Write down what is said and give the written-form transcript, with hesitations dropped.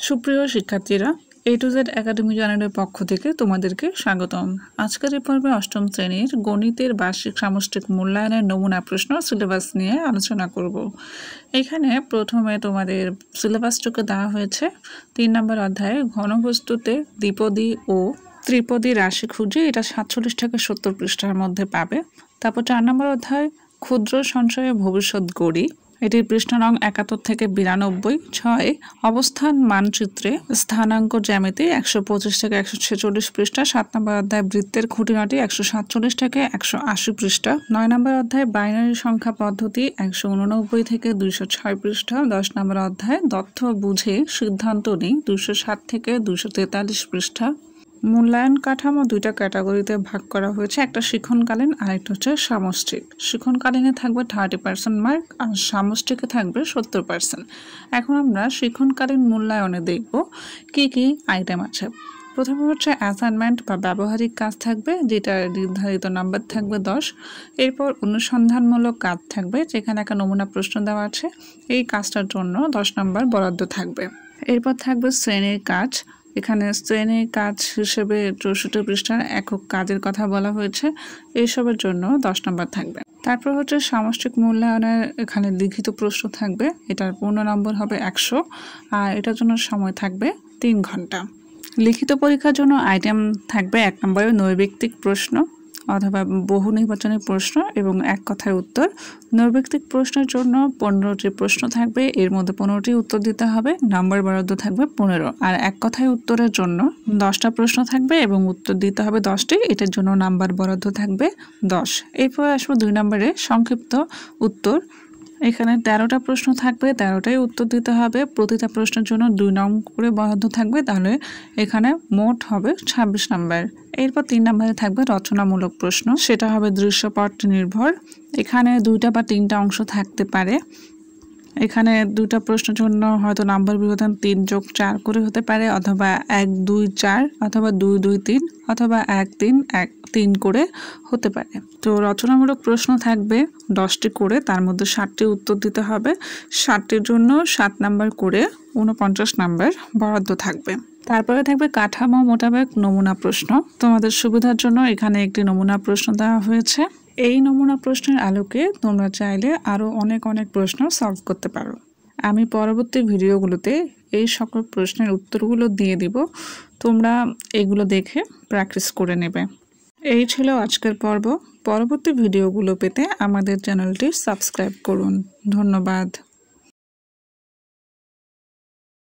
সুপ্রিয় শিক্ষার্থীরা, A to Z academy চ্যানেলের পক্ষ থেকে তোমাদেরকে স্বাগতম। আজকের এই পর্বে অষ্টম শ্রেণীর গণিতের বার্ষিক সামষ্টিক মূল্যায়নের নমুনা প্রশ্ন সিলেবাস নিয়ে আলোচনা করব। এখানে প্রথমে তোমাদের সিলেবাসটুকু দেওয়া হয়েছে। 3 নম্বর অধ্যায়ে ঘনবস্তুতে দ্বিপদী ও ত্রিপদী রাশি খুঁজে, এটা 47 থেকে 70 পৃষ্ঠার মধ্যে পাবে। তারপর 4 নম্বর অধ্যায় ক্ষুদ্র সঞ্চয়ে ভবিষ্যৎ গড়ি, এটির পৃষ্ঠা নং 71 থেকে 92। 6 অবস্থান মানচিত্রে স্থানাঙ্ক জ্যামিতি 125 থেকে 146 পৃষ্ঠা। 7 নম্বর অধ্যায় বৃত্তের খুঁটিনাটি 147 থেকে 180 পৃষ্ঠা। 9 নম্বর অধ্যায় বাইনারি সংখ্যা পদ্ধতি 189 থেকে 206 পৃষ্ঠা। 10 নম্বর অধ্যায় তথ্য বুঝে সিদ্ধান্ত নিই 207 থেকে 243 পৃষ্ঠা। মূল্যায়ন কাঠামো দুইটা ক্যাটাগরিতে ভাগ করা হয়েছে, একটা শিক্ষণকালীন আর একটা হচ্ছে সামষ্টিক। শিক্ষণকালীনে থাকবে 30% মার্ক আর সামষ্টিকে থাকবে 70%। এখন আমরা শিক্ষণকালীন মূল্যায়নে দেখব কি কি আইটেম আছে। প্রথমে হচ্ছে অ্যাসাইনমেন্ট বা ব্যবহারিক কাজ থাকবে, যেটা নির্ধারিত নাম্বার থাকবে 10। এরপর অনুসন্ধানমূলক কাজ থাকবে, যেখানে একটা নমুনা প্রশ্ন দেওয়া আছে, এই কাজটার জন্য 10 নম্বর বরাদ্দ থাকবে। এরপর থাকবে শ্রেণীর কাজ, এখানে শ্রেণীর কাজ হিসেবে 64 পৃষ্ঠার একক কাজের কথা বলা হয়েছে, এইসবের জন্য 10 নম্বর থাকবে। তারপর হচ্ছে সামষ্টিক মূল্যায়নের এখানে লিখিত প্রশ্ন থাকবে, এটার পূর্ণ নম্বর হবে 100 আর এটার জন্য সময় থাকবে 3 ঘন্টা। লিখিত পরীক্ষার জন্য আইটেম থাকবে 1 নম্বরে নৈর্ব্যক্তিক প্রশ্ন অথবা বহু নির্বাচনী প্রশ্ন এবং এক কথায় উত্তর। নৈর্ব্যক্তিক প্রশ্নের জন্য 15টি প্রশ্ন থাকবে, এর মধ্যে 15টি উত্তর দিতে হবে, নাম্বার বরাদ্দ থাকবে 15। আর এক কথায় উত্তরের জন্য 10টা প্রশ্ন থাকবে এবং উত্তর দিতে হবে 10টি, এটার জন্য নাম্বার বরাদ্দ থাকবে 10। এরপর আসবো 2 নম্বরে সংক্ষিপ্ত উত্তর, এখানে 13টা প্রশ্ন থাকবে, 13টাই উত্তর দিতে হবে, প্রতিটা প্রশ্নের জন্য 2 নম্বর করে বরাদ্দ থাকবে, তাহলে এখানে মোট হবে 26 নম্বর। এরপর 3 নম্বরে থাকবে রচনামূলক প্রশ্ন, সেটা হবে দৃশ্যপট নির্ভর, এখানে 2টা বা 3টা অংশ থাকতে পারে। এখানে 2টা প্রশ্নের জন্য হয়তো নাম্বার বিভাজন 3 যোগ 4 করে হতে পারে, অথবা 1 2 4 অথবা 2 2 3 অথবা 1 3 1 3 করে হতে পারে। তো রচনামূলক প্রশ্ন থাকবে 10টি করে, তার মধ্যে 60টি উত্তর দিতে হবে, 60টির জন্য 7 নাম্বার করে 49 নাম্বার বরাদ্দ থাকবে। তারপরে থাকবে কাঠামো মোতাবেক নমুনা প্রশ্ন। তোমাদের সুবিধার জন্য এখানে একটি নমুনা প্রশ্ন দেওয়া হয়েছে। এই নমুনা প্রশ্নের আলোকে তোমরা চাইলে আরও অনেক প্রশ্ন সলভ করতে পারো। আমি পরবর্তী ভিডিওগুলোতে এই সকল প্রশ্নের উত্তরগুলো দিয়ে দিব, তোমরা এগুলো দেখে প্র্যাকটিস করে নেবে। এই ছিল আজকের পর্ব। পরবর্তী ভিডিওগুলো পেতে আমাদের চ্যানেলটি সাবস্ক্রাইব করুন। ধন্যবাদ।